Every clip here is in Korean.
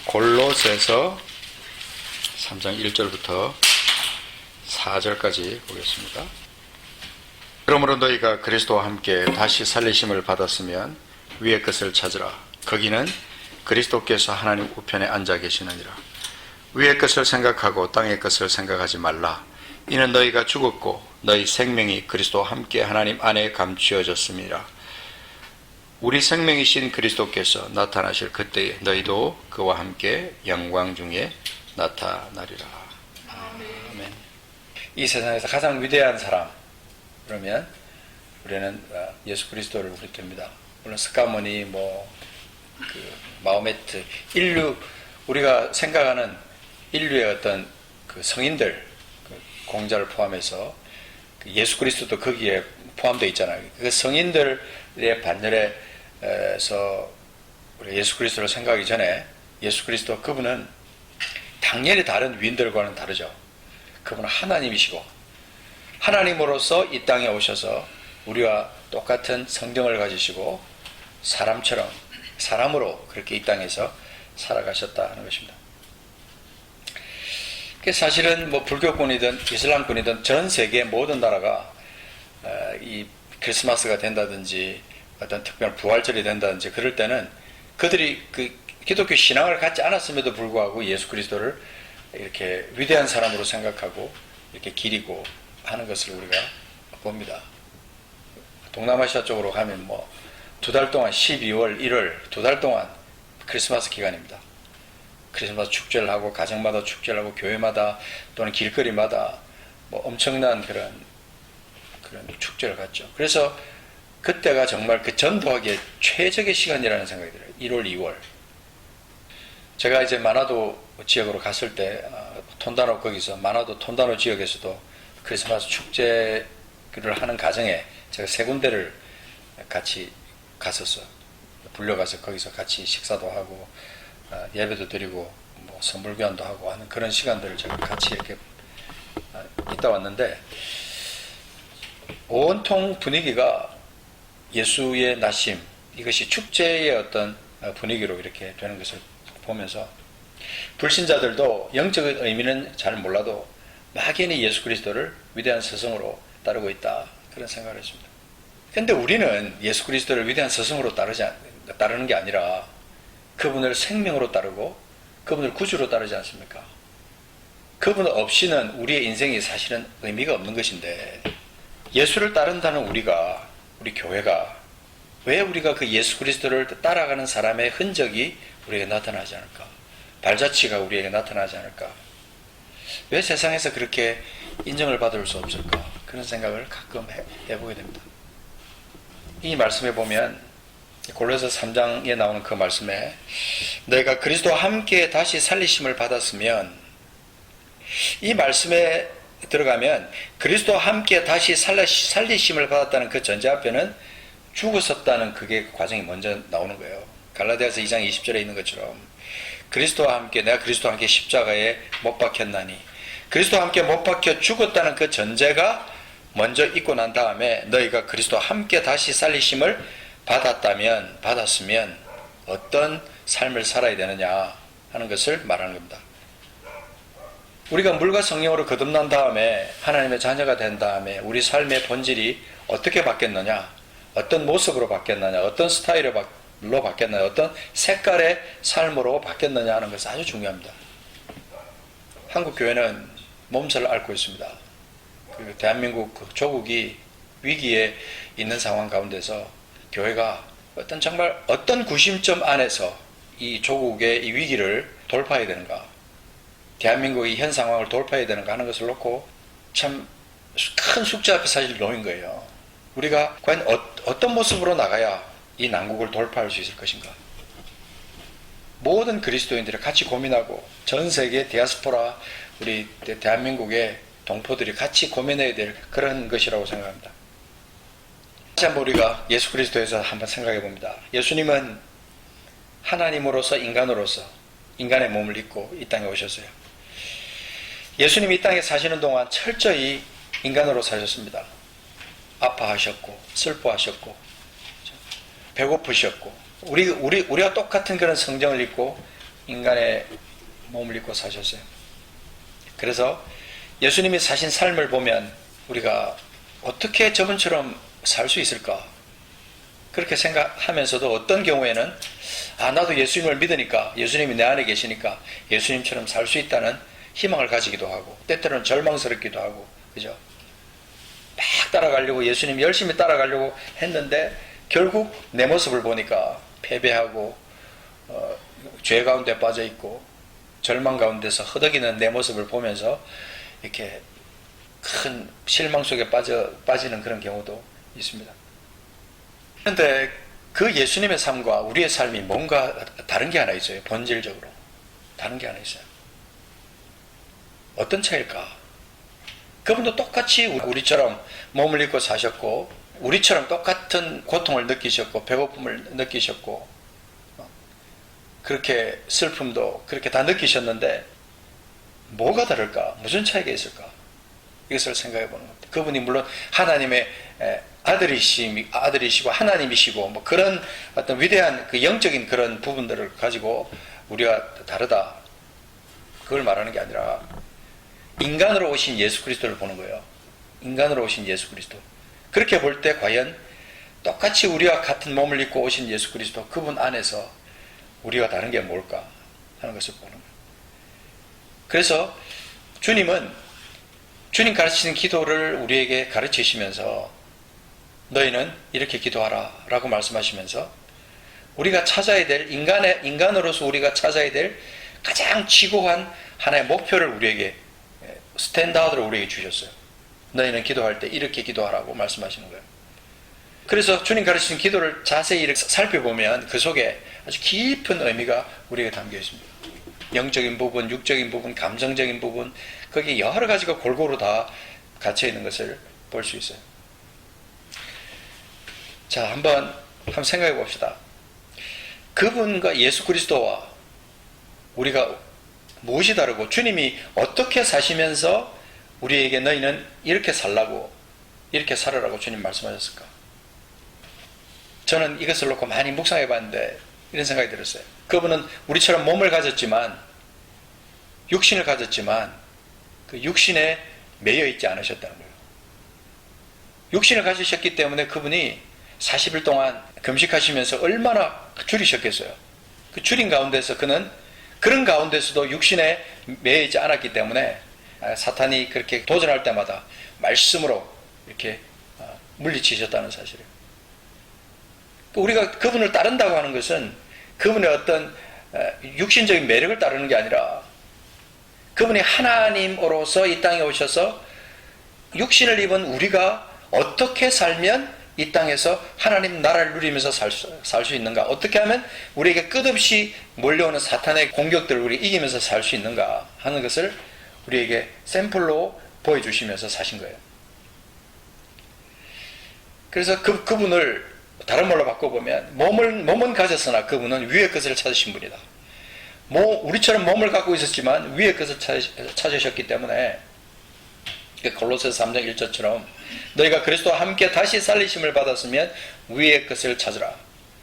골로새서 3장 1절부터 4절까지 보겠습니다. 그러므로 너희가 그리스도와 함께 다시 살리심을 받았으면 위의 것을 찾으라. 거기는 그리스도께서 하나님 우편에 앉아 계시느니라. 위의 것을 생각하고 땅의 것을 생각하지 말라. 이는 너희가 죽었고 너희 생명이 그리스도와 함께 하나님 안에 감추어졌습니다. 우리 생명이신 그리스도께서 나타나실 그때에 너희도 그와 함께 영광 중에 나타나리라. 아멘. 이 세상에서 가장 위대한 사람 그러면 우리는 예수 그리스도를 우리 듭니다. 물론 스카모니 마호메트 인류 우리가 생각하는 인류의 어떤 그 성인들 공자를 포함해서 예수 그리스도도 거기에 포함되어 있잖아요. 그 성인들의 반열에서 우리 예수 그리스도를 생각하기 전에 예수 그리스도 그분은 당연히 다른 위인들과는 다르죠. 그분은 하나님이시고 하나님으로서 이 땅에 오셔서 우리와 똑같은 성정을 가지시고 사람으로 그렇게 이 땅에서 살아가셨다 하는 것입니다. 사실은 불교권이든 이슬람권이든 전 세계 모든 나라가 이 크리스마스가 된다든지 어떤 특별한 부활절이 된다든지 그럴 때는 그들이 그 기독교 신앙을 갖지 않았음에도 불구하고 예수 그리스도를 이렇게 위대한 사람으로 생각하고 이렇게 기리고 하는 것을 우리가 봅니다. 동남아시아 쪽으로 가면 2달 동안 12월, 1월 2달 동안 크리스마스 기간입니다. 크리스마스 축제를 하고 가정마다 축제를 하고 교회마다 또는 길거리마다 엄청난 그런 축제를 갖죠. 그래서 그때가 정말 그 전도하기에 최적의 시간이라는 생각이 들어요. 1월, 2월. 제가 이제 마나도 지역으로 갔을 때 톤다노 거기서 마나도 톤다노 지역에서도 크리스마스 축제를 하는 가정에 제가 3군데를 같이 갔었어요. 불려가서 거기서 같이 식사도 하고 예배도 드리고 선물 교환도 하고 하는 그런 시간들을 제가 같이 이렇게 있다 왔는데 온통 분위기가 예수의 나심 이것이 축제의 어떤 분위기로 이렇게 되는 것을 보면서 불신자들도 영적인 의미는 잘 몰라도 막연히 예수 그리스도를 위대한 스승으로 따르고 있다 그런 생각을 했습니다. 그런데 우리는 예수 그리스도를 위대한 스승으로 따르는 게 아니라 그분을 생명으로 따르고 그분을 구주로 따르지 않습니까? 그분 없이는 우리의 인생이 사실은 의미가 없는 것인데 예수를 따른다는 우리 교회가 왜 우리가 그 예수 그리스도를 따라가는 사람의 흔적이 우리에게 나타나지 않을까? 발자취가 우리에게 나타나지 않을까? 왜 세상에서 그렇게 인정을 받을 수 없을까? 그런 생각을 가끔 해보게 됩니다. 이 말씀에 보면 골로새 3장에 나오는 그 말씀에 너희가 그리스도와 함께 다시 살리심을 받았으면 이 말씀에 들어가면 그리스도와 함께 다시 살리심을 받았다는 그 전제 앞에는 죽었었다는 그게 과정이 먼저 나오는 거예요. 갈라디아서 2장 20절에 있는 것처럼 그리스도와 함께 내가 그리스도와 함께 십자가에 못 박혔나니 그리스도와 함께 못 박혀 죽었다는 그 전제가 먼저 있고 난 다음에 너희가 그리스도와 함께 다시 살리심을 받았으면 어떤 삶을 살아야 되느냐 하는 것을 말하는 겁니다. 우리가 물과 성령으로 거듭난 다음에 하나님의 자녀가 된 다음에 우리 삶의 본질이 어떻게 바뀌었느냐, 어떤 모습으로 바뀌었느냐, 어떤 스타일로 바뀌었느냐, 어떤 색깔의 삶으로 바뀌었느냐 하는 것이 아주 중요합니다. 한국 교회는 몸살을 앓고 있습니다. 대한민국 조국이 위기에 있는 상황 가운데서 교회가 어떤 구심점 안에서 이 조국의 이 위기를 돌파해야 되는가, 대한민국의 현 상황을 돌파해야 되는가 하는 것을 놓고 참 큰 숙제 앞에 사실 놓인 거예요. 우리가 과연 어떤 모습으로 나가야 이 난국을 돌파할 수 있을 것인가. 모든 그리스도인들이 같이 고민하고 전 세계 디아스포라 우리 대한민국의 동포들이 같이 고민해야 될 그런 것이라고 생각합니다. 다시 한번 우리가 예수 그리스도에서 한번 생각해 봅니다. 예수님은 하나님으로서 인간으로서 인간의 몸을 입고 이 땅에 오셨어요. 예수님이 이 땅에 사시는 동안 철저히 인간으로 사셨습니다. 아파하셨고 슬퍼하셨고 배고프셨고 우리와 똑같은 그런 성정을 입고 인간의 몸을 입고 사셨어요. 그래서 예수님이 사신 삶을 보면 우리가 어떻게 저분처럼 살 수 있을까? 그렇게 생각하면서도 어떤 경우에는 나도 예수님을 믿으니까, 예수님이 내 안에 계시니까 예수님처럼 살 수 있다는 희망을 가지기도 하고, 때때로는 절망스럽기도 하고, 그죠? 막 따라가려고, 예수님 열심히 따라가려고 했는데 결국 내 모습을 보니까 패배하고 죄 가운데 빠져 있고 절망 가운데서 허덕이는 내 모습을 보면서 이렇게 큰 실망 속에 빠지는 그런 경우도 있습니다. 그런데 그 예수님의 삶과 우리의 삶이 뭔가 다른 게 하나 있어요. 본질적으로 다른 게 하나 있어요. 어떤 차이일까? 그분도 똑같이 우리처럼 몸을 입고 사셨고, 우리처럼 똑같은 고통을 느끼셨고, 배고픔을 느끼셨고, 그렇게 슬픔도 그렇게 다 느끼셨는데 뭐가 다를까? 무슨 차이가 있을까? 이것을 생각해 보는 겁니다. 그분이 물론 하나님의 아들이시고 하나님이시고 뭐 그런 어떤 위대한 그 영적인 그런 부분들을 가지고 우리가 다르다, 그걸 말하는 게 아니라 인간으로 오신 예수 그리스도를 보는 거예요. 인간으로 오신 예수 그리스도. 그렇게 볼 때 과연 똑같이 우리와 같은 몸을 입고 오신 예수 그리스도, 그분 안에서 우리가 다른 게 뭘까 하는 것을 보는 거예요. 그래서 주님은 주님 가르치는 기도를 우리에게 가르치시면서 너희는 이렇게 기도하라 라고 말씀하시면서 우리가 찾아야 될, 인간으로서 우리가 찾아야 될 가장 지고한 하나의 목표를 우리에게, 스탠다드를 우리에게 주셨어요. 너희는 기도할 때 이렇게 기도하라고 말씀하시는 거예요. 그래서 주님 가르치신 기도를 자세히 이렇게 살펴보면 그 속에 아주 깊은 의미가 우리에게 담겨 있습니다. 영적인 부분, 육적인 부분, 감정적인 부분, 거기에 여러 가지가 골고루 다 갇혀 있는 것을 볼 수 있어요. 자, 한번 생각해 봅시다. 그분과 예수 그리스도와 우리가 무엇이 다르고, 주님이 어떻게 사시면서 우리에게 너희는 이렇게 살라고, 이렇게 살으라고 주님 말씀하셨을까? 저는 이것을 놓고 많이 묵상해 봤는데 이런 생각이 들었어요. 그분은 우리처럼 몸을 가졌지만, 육신을 가졌지만 그 육신에 매여 있지 않으셨다는 거예요. 육신을 가지셨기 때문에 그분이 40일 동안 금식하시면서 얼마나 줄이셨겠어요. 그 줄인 가운데서 그는 그런 가운데서도 육신에 매여 있지 않았기 때문에 사탄이 그렇게 도전할 때마다 말씀으로 이렇게 물리치셨다는 사실이에요. 우리가 그분을 따른다고 하는 것은 그분의 어떤 육신적인 매력을 따르는 게 아니라 그분이 하나님으로서 이 땅에 오셔서 육신을 입은 우리가 어떻게 살면 이 땅에서 하나님 나라를 누리면서 살 수 있는가, 어떻게 하면 우리에게 끝없이 몰려오는 사탄의 공격들을 우리 이기면서 살 수 있는가 하는 것을 우리에게 샘플로 보여주시면서 사신 거예요. 그래서 그분을 다른 말로 바꿔보면 몸은 가졌으나 그분은 위의 것을 찾으신 분이다. 우리처럼 몸을 갖고 있었지만 위의 것을 찾으셨기 때문에 골로새서 3장 1절처럼 너희가 그리스도와 함께 다시 살리심을 받았으면 위의 것을 찾으라.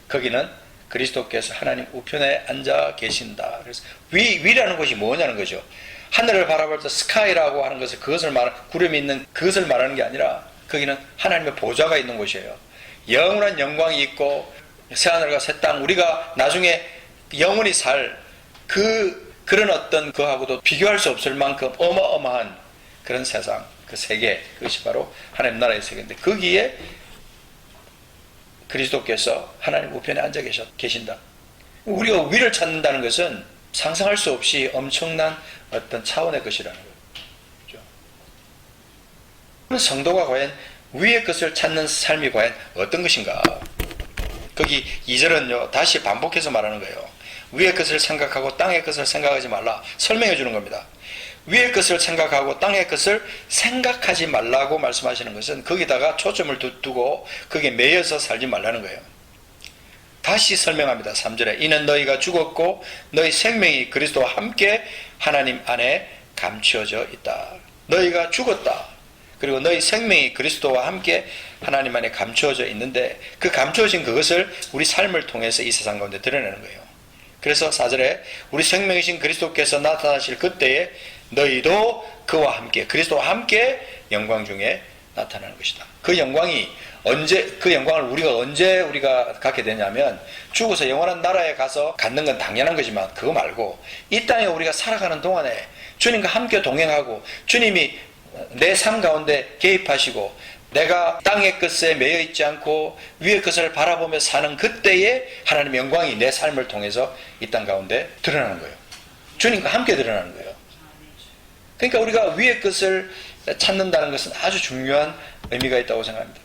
거기는 그리스도께서 하나님 우편에 앉아 계신다. 그래서 위라는 것이 뭐냐는 거죠. 하늘을 바라볼 때 스카이라고 하는 것을, 그것을 구름이 있는 그것을 말하는 게 아니라 거기는 하나님의 보좌가 있는 곳이에요. 영원한 영광이 있고 새하늘과 새 땅, 우리가 나중에 영원히 살 그런 어떤 그하고도 비교할 수 없을 만큼 어마어마한 그런 세상, 그 세계, 그것이 바로 하나님 나라의 세계인데 거기에 그리스도께서 하나님 우편에 앉아 계신다. 우리가 위를 찾는다는 것은 상상할 수 없이 엄청난 어떤 차원의 것이라는 거죠. 성도가 과연 위의 것을 찾는 삶이 과연 어떤 것인가? 거기 2절은요 다시 반복해서 말하는 거예요. 위의 것을 생각하고 땅의 것을 생각하지 말라. 설명해 주는 겁니다. 위의 것을 생각하고 땅의 것을 생각하지 말라고 말씀하시는 것은 거기다가 초점을 두고 거기에 매여서 살지 말라는 거예요. 다시 설명합니다. 3절에 이는 너희가 죽었고 너희 생명이 그리스도와 함께 하나님 안에 감추어져 있다. 너희가 죽었다. 그리고 너희 생명이 그리스도와 함께 하나님 안에 감추어져 있는데 그 감추어진 그것을 우리 삶을 통해서 이 세상 가운데 드러내는 거예요. 그래서 4절에 우리 생명이신 그리스도께서 나타나실 그때에 너희도 그와 함께, 그리스도와 함께 영광 중에 나타나는 것이다. 그 영광이 그 영광을 우리가 갖게 되냐면, 죽어서 영원한 나라에 가서 갖는 건 당연한 거지만, 그거 말고 이 땅에 우리가 살아가는 동안에 주님과 함께 동행하고, 주님이 내 삶 가운데 개입하시고, 내가 땅의 끝에 매여 있지 않고 위의 것을 바라보며 사는 그때에 하나님의 영광이 내 삶을 통해서 이 땅 가운데 드러나는 거예요. 주님과 함께 드러나는 거예요. 그러니까 우리가 위의 것을 찾는다는 것은 아주 중요한 의미가 있다고 생각합니다.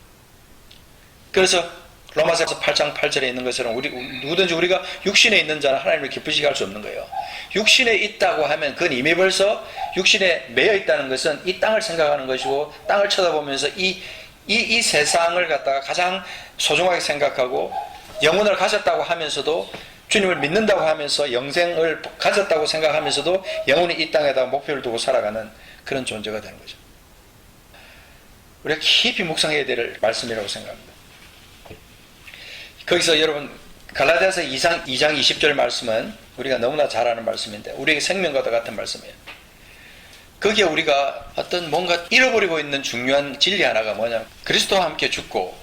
그래서 로마서 8장 8절에 있는 것처럼 누구든지 우리가 육신에 있는 자는 하나님을 기쁘시게 할 수 없는 거예요. 육신에 있다고 하면 그건 이미 벌써 육신에 매여 있다는 것은 이 땅을 생각하는 것이고, 땅을 쳐다보면서 이 세상을 갖다가 가장 소중하게 생각하고, 영혼을 가졌다고 하면서도, 주님을 믿는다고 하면서 영생을 가졌다고 생각하면서도 영혼이 이 땅에다가 목표를 두고 살아가는 그런 존재가 되는 거죠. 우리가 깊이 묵상해야 될 말씀이라고 생각합니다. 거기서 여러분 갈라디아서 2장 20절 말씀은 우리가 너무나 잘 아는 말씀인데, 우리에게 생명과도 같은 말씀이에요. 거기에 우리가 어떤 뭔가 잃어버리고 있는 중요한 진리 하나가 뭐냐, 그리스도와 함께 죽고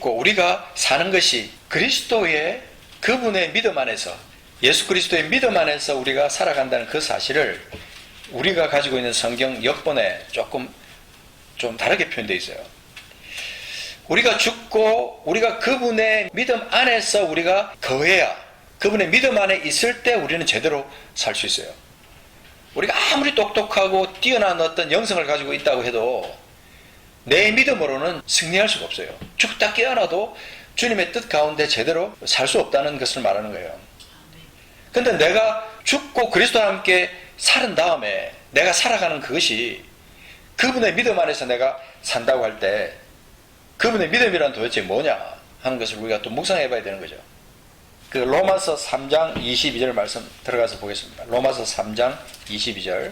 우리가 사는 것이 그리스도의 그분의 믿음 안에서, 예수 그리스도의 믿음 안에서 우리가 살아간다는 그 사실을 우리가 가지고 있는 성경 역본에 좀 다르게 표현되어 있어요. 우리가 죽고 우리가 그분의 믿음 안에서 우리가 거해야, 그분의 믿음 안에 있을 때 우리는 제대로 살 수 있어요. 우리가 아무리 똑똑하고 뛰어난 어떤 영성을 가지고 있다고 해도 내 믿음으로는 승리할 수가 없어요. 죽다 깨어나도 주님의 뜻 가운데 제대로 살 수 없다는 것을 말하는 거예요. 근데 내가 죽고 그리스도와 함께 살은 다음에 내가 살아가는 그것이 그분의 믿음 안에서 내가 산다고 할 때, 그분의 믿음이란 도대체 뭐냐 하는 것을 우리가 또 묵상해 봐야 되는 거죠. 그 로마서 3장 22절 말씀 들어가서 보겠습니다. 로마서 3장 22절.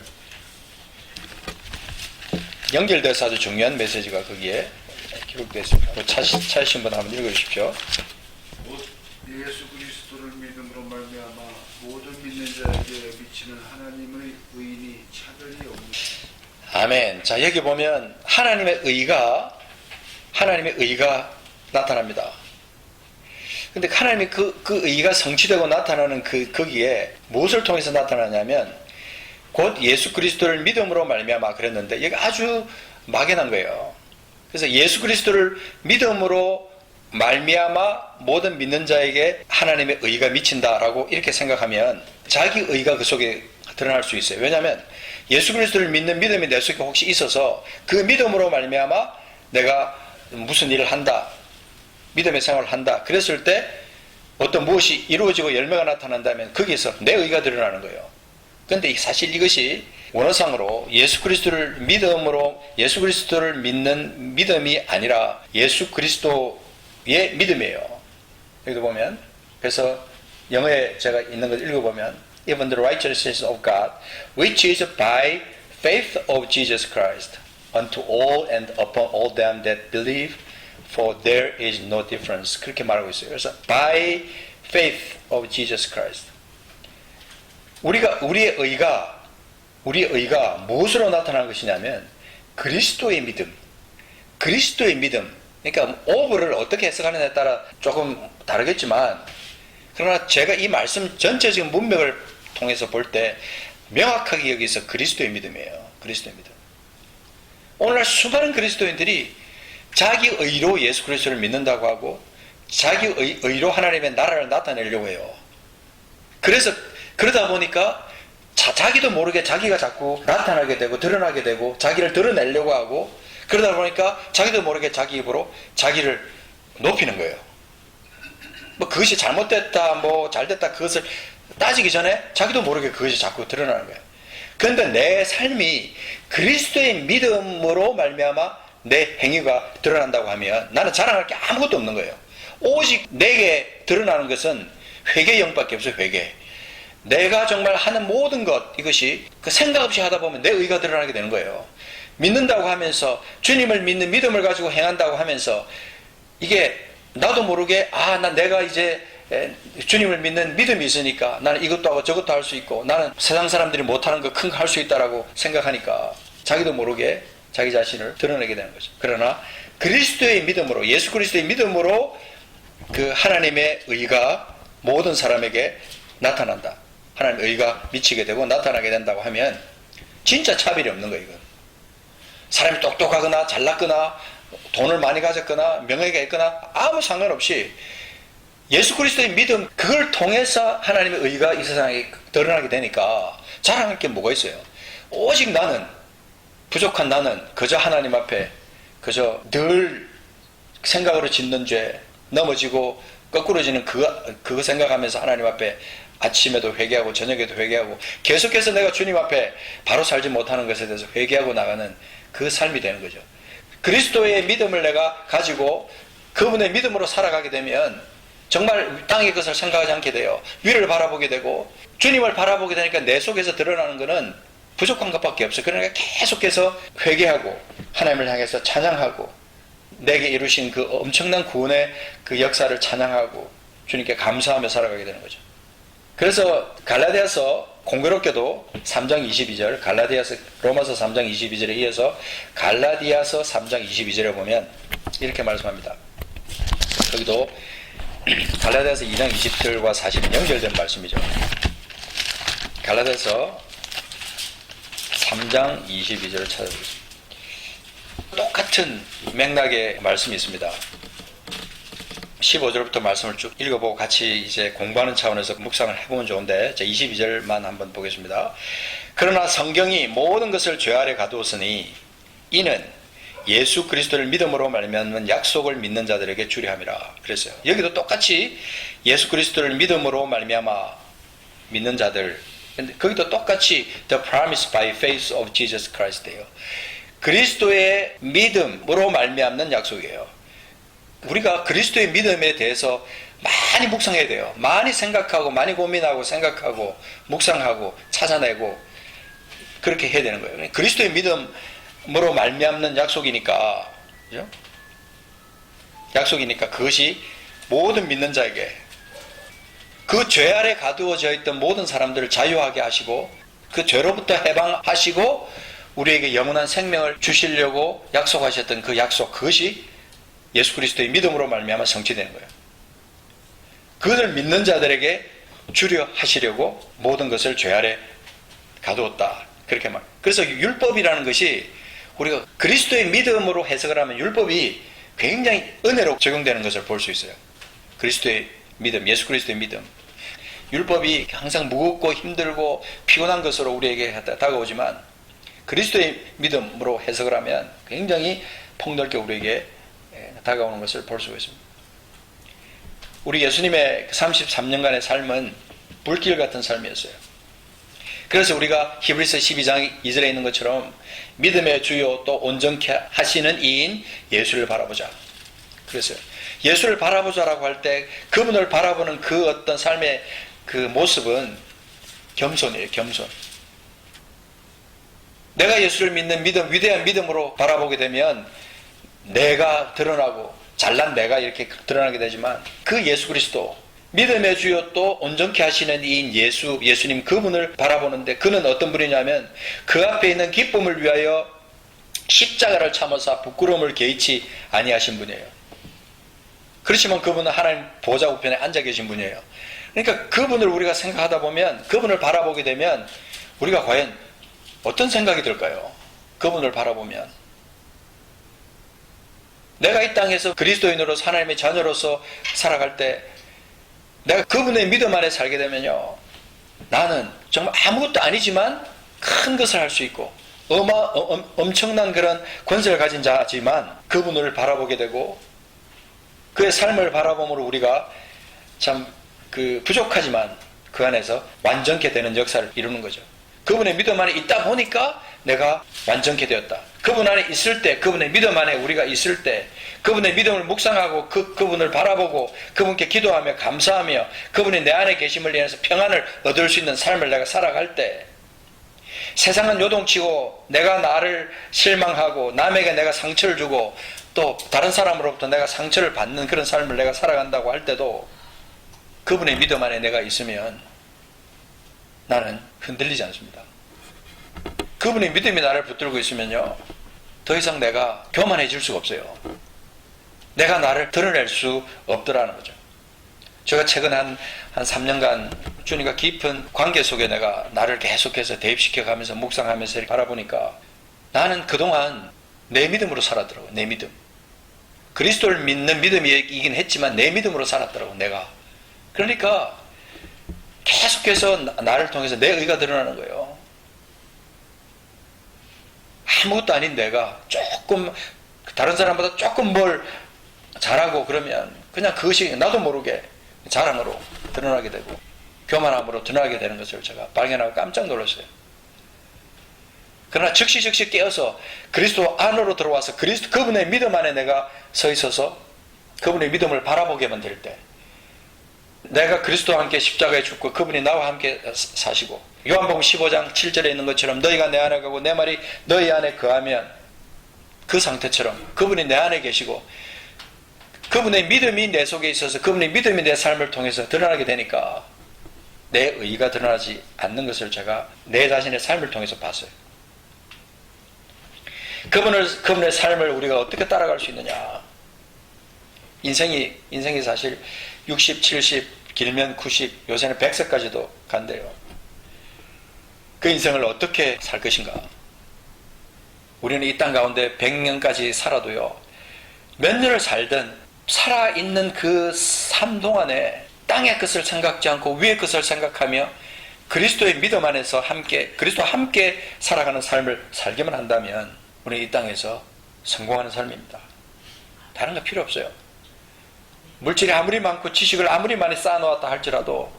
연결돼서 아주 중요한 메시지가 거기에 기록되어 있습니다. 찾으신 분 한번 읽어주십시오. 예수 그리스도를 믿음으로 말미암아 모든 믿는 자에게 미치는 하나님의 의인이 차별이 없는. 아멘. 자, 여기 보면 하나님의 의가 나타납니다. 근데 하나님의 그 의가 성취되고 나타나는 거기에 무엇을 통해서 나타나냐면, 곧 예수 그리스도를 믿음으로 말미암아 그랬는데, 여기 아주 막연한 거예요. 그래서 예수 그리스도를 믿음으로 말미암아 모든 믿는 자에게 하나님의 의가 미친다라고 이렇게 생각하면 자기 의가 그 속에 드러날 수 있어요. 왜냐하면 예수 그리스도를 믿는 믿음이 내 속에 혹시 있어서 그 믿음으로 말미암아 내가 무슨 일을 한다, 믿음의 생활을 한다, 그랬을 때 어떤 무엇이 이루어지고 열매가 나타난다면 거기에서 내 의가 드러나는 거예요. 그런데 사실 이것이 원어상으로 예수 그리스도를 믿는 믿음이 아니라 예수 그리스도의 믿음이에요. 여기도 보면, 그래서 영어에 제가 있는 걸 읽어보면, even the righteousness of God, which is by faith of Jesus Christ, unto all and upon all them that believe, for there is no difference. 그렇게 말하고 있어요. 그래서 by faith of Jesus Christ. 우리의 의가 무엇으로 나타나는 것이냐면 그리스도의 믿음. 그러니까 of를 어떻게 해석하느냐에 따라 조금 다르겠지만, 그러나 제가 이 말씀 전체적인 문맥을 통해서 볼 때 명확하게 여기서 그리스도의 믿음이에요. 그리스도의 믿음. 오늘날 수많은 그리스도인들이 자기 의로 예수 그리스도를 믿는다고 하고 자기 의로 하나님의 나라를 나타내려고 해요. 그래서 그러다 보니까 자기도 모르게 자기가 자꾸 나타나게 되고 드러나게 되고 자기를 드러내려고 하고, 그러다 보니까 자기도 모르게 자기 입으로 자기를 높이는 거예요. 뭐 그것이 잘못됐다, 뭐 잘됐다, 그것을 따지기 전에 자기도 모르게 그것이 자꾸 드러나는 거예요. 그런데 내 삶이 그리스도의 믿음으로 말미암아 내 행위가 드러난다고 하면 나는 자랑할 게 아무것도 없는 거예요. 오직 내게 드러나는 것은 회개 영밖에 없어요. 회개. 내가 정말 하는 모든 것, 이것이 그 생각 없이 하다 보면 내 의가 드러나게 되는 거예요. 믿는다고 하면서, 주님을 믿는 믿음을 가지고 행한다고 하면서, 이게 나도 모르게 난 내가 이제 주님을 믿는 믿음이 있으니까 나는 이것도 하고 저것도 할 수 있고 나는 세상 사람들이 못하는 거 큰 거 할 수 있다라고 생각하니까 자기도 모르게 자기 자신을 드러내게 되는 거죠. 그러나 그리스도의 믿음으로, 예수 그리스도의 믿음으로 그 하나님의 의가 모든 사람에게 나타난다. 하나님의 의가 미치게 되고 나타나게 된다고 하면 진짜 차별이 없는 거예요. 이건. 사람이 똑똑하거나 잘났거나 돈을 많이 가졌거나 명예가 있거나 아무 상관없이 예수 그리스도의 믿음, 그걸 통해서 하나님의 의가 이 세상에 드러나게 되니까 자랑할 게 뭐가 있어요. 오직 나는, 부족한 나는 그저 하나님 앞에 그저 늘 생각으로 짓는 죄, 넘어지고 거꾸로지는 그거 생각하면서 하나님 앞에 아침에도 회개하고 저녁에도 회개하고 계속해서 내가 주님 앞에 바로 살지 못하는 것에 대해서 회개하고 나가는 그 삶이 되는 거죠. 그리스도의 믿음을 내가 가지고 그분의 믿음으로 살아가게 되면 정말 땅의 것을 생각하지 않게 돼요. 위를 바라보게 되고 주님을 바라보게 되니까 내 속에서 드러나는 것은 부족한 것밖에 없어요. 그러니까 계속해서 회개하고 하나님을 향해서 찬양하고 내게 이루신 그 엄청난 구원의 그 역사를 찬양하고 주님께 감사하며 살아가게 되는 거죠. 그래서 갈라디아서 공교롭게도 3장 22절, 로마서 3장 22절에 이어서 갈라디아서 3장 22절에 보면 이렇게 말씀합니다. 여기도 갈라디아서 2장 20절과 40은 연결된 말씀이죠. 갈라디아서 3장 22절을 찾아보겠습니다. 똑같은 맥락의 말씀이 있습니다. 15절부터 말씀을 쭉 읽어보고 같이 이제 공부하는 차원에서 묵상을 해보면 좋은데, 자 22절만 한번 보겠습니다. 그러나 성경이 모든 것을 죄 아래 가두었으니 이는 예수 그리스도를 믿음으로 말미암는 약속을 믿는 자들에게 주려 함이라 그랬어요. 여기도 똑같이 예수 그리스도를 믿음으로 말미암아 믿는 자들, 근데 거기도 똑같이 the promise by faith of Jesus Christ예요. 그리스도의 믿음으로 말미암는 약속이에요. 우리가 그리스도의 믿음에 대해서 많이 묵상해야 돼요. 많이 생각하고 많이 고민하고 생각하고 묵상하고 찾아내고 그렇게 해야 되는 거예요. 그리스도의 믿음으로 말미암는 약속이니까, 그죠? 약속이니까 그것이 모든 믿는 자에게 그 죄 아래 가두어져 있던 모든 사람들을 자유하게 하시고 그 죄로부터 해방하시고 우리에게 영원한 생명을 주시려고 약속하셨던 그 약속, 그것이 예수 그리스도의 믿음으로 말미암아 성취되는 거예요. 그것을 믿는 자들에게 주려 하시려고 모든 것을 죄 아래 가두었다. 그렇게 말. 그래서 율법이라는 것이 우리가 그리스도의 믿음으로 해석을 하면 율법이 굉장히 은혜로 적용되는 것을 볼 수 있어요. 그리스도의 믿음, 예수 그리스도의 믿음. 율법이 항상 무겁고 힘들고 피곤한 것으로 우리에게 다가오지만 그리스도의 믿음으로 해석을 하면 굉장히 폭넓게 우리에게 다가오는 것을 볼 수가 있습니다. 우리 예수님의 33년간의 삶은 불길 같은 삶이었어요. 그래서 우리가 히브리서 12장 2절에 있는 것처럼 믿음의 주요 또 온전케 하시는 이인 예수를 바라보자. 그랬어요. 예수를 바라보자라고 할 때 그분을 바라보는 그 어떤 삶의 그 모습은 겸손이에요. 겸손. 내가 예수를 믿는 믿음, 위대한 믿음으로 바라보게 되면 내가 드러나고 잘난 내가 이렇게 드러나게 되지만 그 예수 그리스도 믿음의 주요 또 온전케 하시는 이인 예수님 그분을 바라보는데 그는 어떤 분이냐면 그 앞에 있는 기쁨을 위하여 십자가를 참으사 부끄러움을 개의치 아니하신 분이에요. 그렇지만 그분은 하나님 보좌 우편에 앉아 계신 분이에요. 그러니까 그분을 우리가 생각하다 보면 그분을 바라보게 되면 우리가 과연 어떤 생각이 들까요? 그분을 바라보면 내가 이 땅에서 그리스도인으로서 하나님의 자녀로서 살아갈 때 내가 그분의 믿음 안에 살게 되면요, 나는 정말 아무것도 아니지만 큰 것을 할 수 있고 엄청난 그런 권세를 가진 자지만 그분을 바라보게 되고 그의 삶을 바라봄으로 우리가 참 부족하지만 그 안에서 완전케 되는 역사를 이루는 거죠. 그분의 믿음 안에 있다 보니까 내가 완전케 되었다. 그분 안에 있을 때, 그분의 믿음 안에 우리가 있을 때, 그분의 믿음을 묵상하고 그분을 바라보고 그분께 기도하며 감사하며 그분이 내 안에 계심을 인해서 평안을 얻을 수 있는 삶을 내가 살아갈 때, 세상은 요동치고 내가 나를 실망하고 남에게 내가 상처를 주고 또 다른 사람으로부터 내가 상처를 받는 그런 삶을 내가 살아간다고 할 때도 그분의 믿음 안에 내가 있으면 나는 흔들리지 않습니다. 그분의 믿음이 나를 붙들고 있으면요, 더 이상 내가 교만해질 수가 없어요. 내가 나를 드러낼 수 없더라는 거죠. 제가 최근 한 3년간 주님과 깊은 관계 속에 내가 나를 계속해서 대입시켜 가면서 묵상하면서 이렇게 바라보니까 나는 그동안 내 믿음으로 살았더라고요. 내 믿음. 그리스도를 믿는 믿음이긴 했지만 내 믿음으로 살았더라고요. 내가. 그러니까 계속해서 나를 통해서 내 의가 드러나는 거예요. 아무것도 아닌 내가 조금 다른 사람보다 조금 뭘 잘하고 그러면 그냥 그것이 나도 모르게 자랑으로 드러나게 되고 교만함으로 드러나게 되는 것을 제가 발견하고 깜짝 놀랐어요. 그러나 즉시 깨어서 그리스도 안으로 들어와서 그분의 믿음 안에 내가 서 있어서 그분의 믿음을 바라보게만 될 때, 내가 그리스도와 함께 십자가에 죽고 그분이 나와 함께 사시고, 요한복음 15장 7절에 있는 것처럼 너희가 내 안에 가고 내 말이 너희 안에 거하면, 그 상태처럼 그분이 내 안에 계시고 그분의 믿음이 내 속에 있어서 그분의 믿음이 내 삶을 통해서 드러나게 되니까 내 의가 드러나지 않는 것을 제가 내 자신의 삶을 통해서 봤어요. 그분의 삶을 우리가 어떻게 따라갈 수 있느냐. 인생이 사실 60, 70, 길면 90, 요새는 100세까지도 간대요. 그 인생을 어떻게 살 것인가. 우리는 이 땅 가운데 100년까지 살아도요, 몇 년을 살든 살아있는 그 삶 동안에 땅의 것을 생각지 않고 위의 것을 생각하며 그리스도의 믿음 안에서 그리스도와 함께 살아가는 삶을 살기만 한다면 우리는 이 땅에서 성공하는 삶입니다. 다른 거 필요 없어요. 물질이 아무리 많고 지식을 아무리 많이 쌓아놓았다 할지라도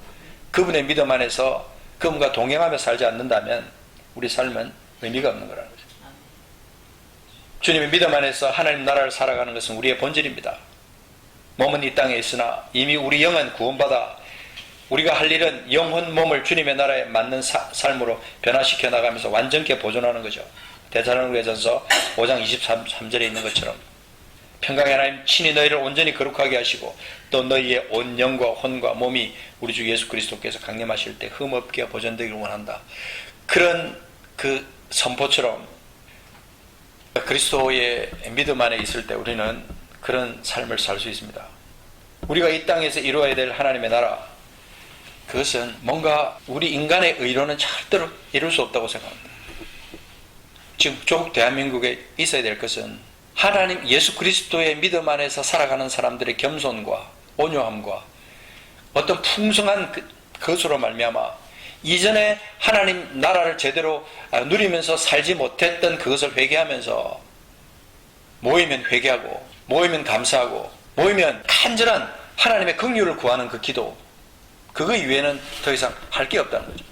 그분의 믿음 안에서 그분과 동행하며 살지 않는다면 우리 삶은 의미가 없는 거라는 거죠. 주님의 믿음 안에서 하나님 나라를 살아가는 것은 우리의 본질입니다. 몸은 이 땅에 있으나 이미 우리 영은 구원받아 우리가 할 일은 영혼 몸을 주님의 나라에 맞는 삶으로 변화시켜 나가면서 완전케 보존하는 거죠. 데살로니가전서 5장 23절에 있는 것처럼 평강의 하나님 친히 너희를 온전히 거룩하게 하시고 또 너희의 온 영과 혼과 몸이 우리 주 예수 그리스도께서 강림하실 때 흠없게 보존되기를 원한다. 그런 그 선포처럼 그리스도의 믿음 안에 있을 때 우리는 그런 삶을 살 수 있습니다. 우리가 이 땅에서 이루어야 될 하나님의 나라, 그것은 뭔가 우리 인간의 의로는 절대로 이룰 수 없다고 생각합니다. 지금 조국 대한민국에 있어야 될 것은 하나님 예수 그리스도의 믿음 안에서 살아가는 사람들의 겸손과 온유함과 어떤 풍성한 것으로 말미암아 이전에 하나님 나라를 제대로 누리면서 살지 못했던 그것을 회개하면서 모이면 회개하고 모이면 감사하고 모이면 간절한 하나님의 긍휼을 구하는 그 기도, 그거 이외에는 더 이상 할 게 없다는 거죠.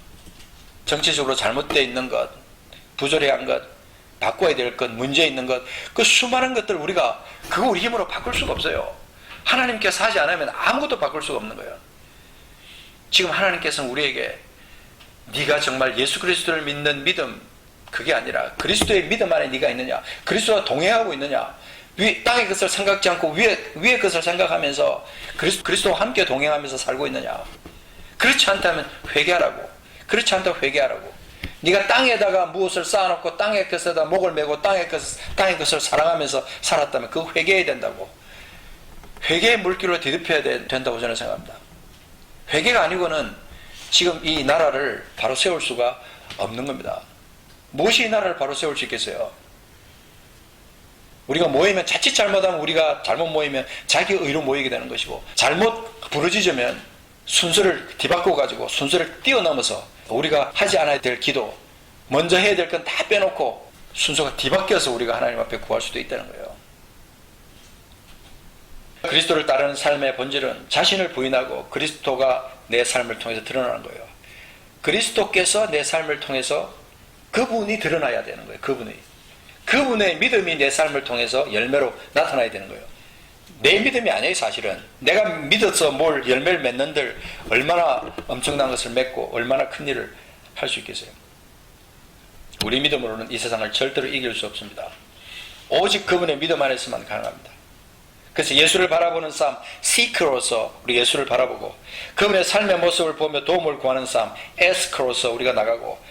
정치적으로 잘못되어 있는 것, 부조리한 것, 바꿔야 될 것, 문제 있는 것, 그 수많은 것들 우리가 그거 우리 힘으로 바꿀 수가 없어요. 하나님께서 하지 않으면 아무것도 바꿀 수가 없는 거예요. 지금 하나님께서는 우리에게 네가 정말 예수 그리스도를 믿는 믿음, 그게 아니라 그리스도의 믿음 안에 네가 있느냐, 그리스도와 동행하고 있느냐, 땅의 것을 생각지 않고 위의 것을 생각하면서 그리스도와 함께 동행하면서 살고 있느냐. 그렇지 않다면 회개하라고. 그렇지 않다면 회개하라고. 네가 땅에다가 무엇을 쌓아놓고 땅의 것에다 목을 메고 땅의 것을 사랑하면서 살았다면 그거 회개해야 된다고. 회개의 물길로 뒤덮여야 된다고 저는 생각합니다. 회개가 아니고는 지금 이 나라를 바로 세울 수가 없는 겁니다. 무엇이 이 나라를 바로 세울 수 있겠어요? 우리가 모이면 자칫 잘못하면 우리가 잘못 모이면 자기 의로 모이게 되는 것이고, 잘못 부르짖으면 순서를 뒤바꿔 가지고 순서를 뛰어넘어서 우리가 하지 않아야 될 기도, 먼저 해야 될 건 다 빼놓고 순서가 뒤바뀌어서 우리가 하나님 앞에 구할 수도 있다는 거예요. 그리스도를 따르는 삶의 본질은 자신을 부인하고 그리스도가 내 삶을 통해서 드러나는 거예요. 그리스도께서 내 삶을 통해서 그분이 드러나야 되는 거예요. 그분의 믿음이 내 삶을 통해서 열매로 나타나야 되는 거예요. 내 믿음이 아니에요. 사실은 내가 믿어서 뭘 열매를 맺는들 얼마나 엄청난 것을 맺고 얼마나 큰 일을 할 수 있겠어요. 우리 믿음으로는 이 세상을 절대로 이길 수 없습니다. 오직 그분의 믿음 안에서만 가능합니다. 그래서 예수를 바라보는 삶, seeker로서 우리 예수를 바라보고, 그분의 삶의 모습을 보며 도움을 구하는 삶, asker로서 우리가 나가고,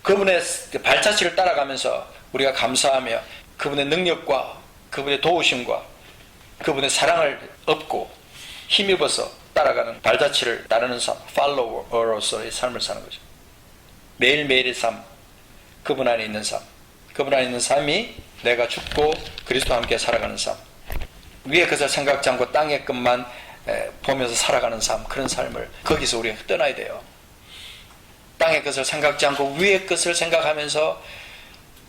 그분의 발자취를 따라가면서 우리가 감사하며 그분의 능력과 그분의 도우심과 그분의 사랑을 얻고 힘입어서 따라가는 발자취를 따르는 삶, follower로서의 삶을 사는 거죠. 매일매일의 삶, 그분 안에 있는 삶, 그분 안에 있는 삶이 내가 죽고 그리스도와 함께 살아가는 삶, 위의 것을 생각지 않고 땅의 것만 보면서 살아가는 삶, 그런 삶을 거기서 우리가 떠나야 돼요. 땅의 것을 생각지 않고 위의 것을 생각하면서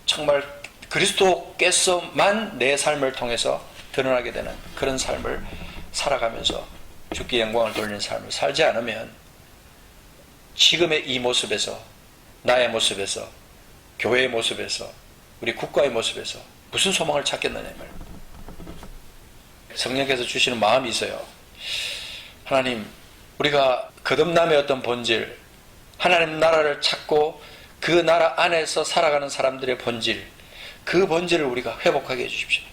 정말 그리스도께서만 내 삶을 통해서 드러나게 되는 그런 삶을 살아가면서 주께 영광을 돌리는 삶을 살지 않으면 지금의 이 모습에서, 나의 모습에서, 교회의 모습에서, 우리 국가의 모습에서 무슨 소망을 찾겠느냐 말. 성령께서 주시는 마음이 있어요. 하나님, 우리가 거듭남의 어떤 본질, 하나님 나라를 찾고 그 나라 안에서 살아가는 사람들의 본질, 그 본질을 우리가 회복하게 해주십시오.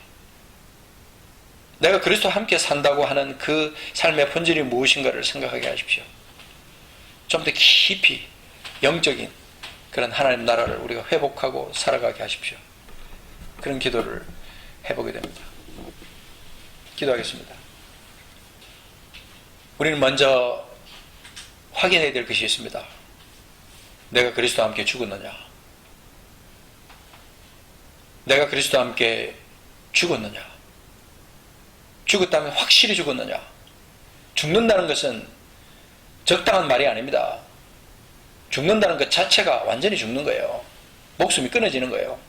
내가 그리스도와 함께 산다고 하는 그 삶의 본질이 무엇인가를 생각하게 하십시오. 좀 더 깊이 영적인 그런 하나님 나라를 우리가 회복하고 살아가게 하십시오. 그런 기도를 해보게 됩니다. 기도하겠습니다. 우리는 먼저 확인해야 될 것이 있습니다. 내가 그리스도와 함께 죽었느냐? 내가 그리스도와 함께 죽었느냐? 죽었다면 확실히 죽었느냐? 죽는다는 것은 적당한 말이 아닙니다. 죽는다는 것 자체가 완전히 죽는 거예요. 목숨이 끊어지는 거예요.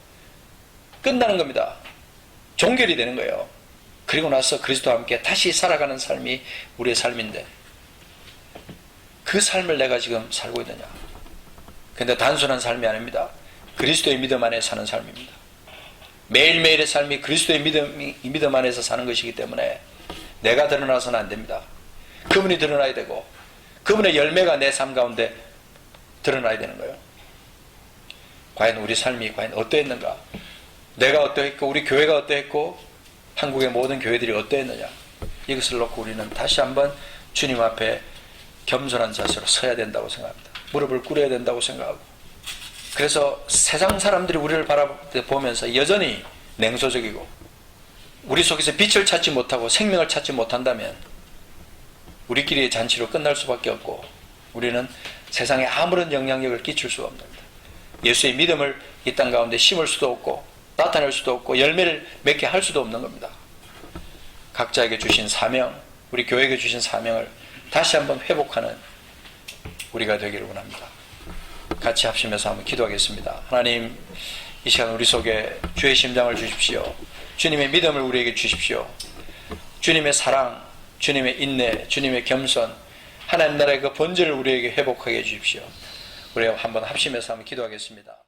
끝나는 겁니다. 종결이 되는 거예요. 그리고 나서 그리스도와 함께 다시 살아가는 삶이 우리의 삶인데, 그 삶을 내가 지금 살고 있느냐? 근데 단순한 삶이 아닙니다. 그리스도의 믿음 안에 사는 삶입니다. 매일매일의 삶이 그리스도의 믿음 안에서 사는 것이기 때문에 내가 드러나서는 안 됩니다. 그분이 드러나야 되고, 그분의 열매가 내 삶 가운데 드러나야 되는 거예요. 과연 우리 삶이 과연 어떠했는가? 내가 어떠했고, 우리 교회가 어떠했고, 한국의 모든 교회들이 어떠했느냐? 이것을 놓고 우리는 다시 한번 주님 앞에 겸손한 자세로 서야 된다고 생각합니다. 무릎을 꿇어야 된다고 생각하고, 그래서 세상 사람들이 우리를 바라보면서 여전히 냉소적이고 우리 속에서 빛을 찾지 못하고 생명을 찾지 못한다면 우리끼리의 잔치로 끝날 수밖에 없고, 우리는 세상에 아무런 영향력을 끼칠 수가 없는 겁니다. 예수의 믿음을 이 땅 가운데 심을 수도 없고 나타낼 수도 없고 열매를 맺게 할 수도 없는 겁니다. 각자에게 주신 사명, 우리 교회에게 주신 사명을 다시 한번 회복하는 우리가 되기를 원합니다. 같이 합심해서 한번 기도하겠습니다. 하나님, 이 시간 우리 속에 주의 심장을 주십시오. 주님의 믿음을 우리에게 주십시오. 주님의 사랑, 주님의 인내, 주님의 겸손, 하나님 나라의 그 본질을 우리에게 회복하게 해주십시오. 우리 한번 합심해서 한번 기도하겠습니다.